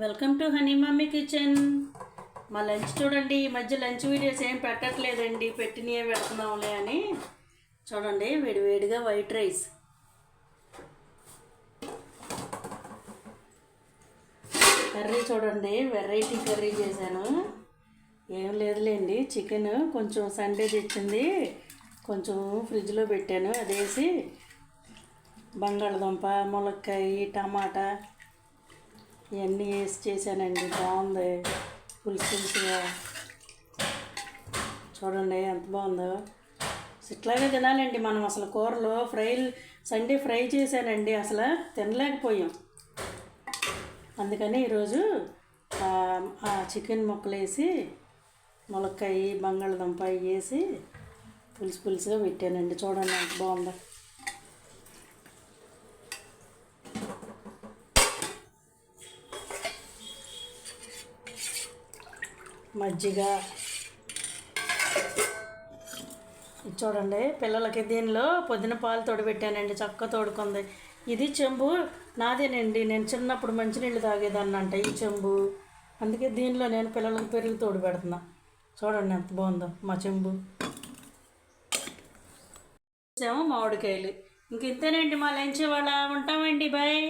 Welcome to honey mummy kitchen. మా lunch చూడండి. ఈ మధ్య లంచ్ వీడియోస్ ఏం పెట్టట్లేదండి, పెట్టినవే పెడుతున్నాంలే అని. చూడండి, వేడివేడిగా వైట్ రైస్, కర్రీ చూడండి, వెరైటీ కర్రీ చేశాను. ఏం లేదులేండి, చికెన్ కొంచెం సండే తెచ్చింది, కొంచెం ఫ్రిడ్జ్లో పెట్టాను. అదేసి బంగాళదుంప, ములక్కాయ, టమాటా ఇవన్నీ వేసి చేశానండి. బాగుంది, పులుసుగా. చూడండి ఎంత బాగుందో. ఇట్లాగే తినాలండి మనం. అసలు కూరలో సండే ఫ్రై చేశానండి, అసలు తినలేకపోయాం. అందుకని ఈరోజు ఆ చికెన్ ముక్కలు వేసి ములక్కాయ, బంగాళదుంప వేసి పులుసుగా పెట్టానండి. చూడండి ఎంత బాగుందో. మజ్జిగ చూడండి. పిల్లలకి దీనిలో పొద్దున పాలు తోడబెట్టానండి, చక్కగా తోడుకుంది. ఇది చెంబు నాదేనండి, నేను చిన్నప్పుడు మంచినీళ్ళు తాగేదాన్ని అంట ఈ చెంబు. అందుకే దీనిలో నేను పిల్లలకు పెరుగు తోడు పెడుతున్నా. చూడండి ఎంత బాగుందో మా చెంబు. మామిడికాయలు. ఇంక ఇంతేనండి మా లంచ్. వాళ్ళ ఉంటామండి, బాయ్.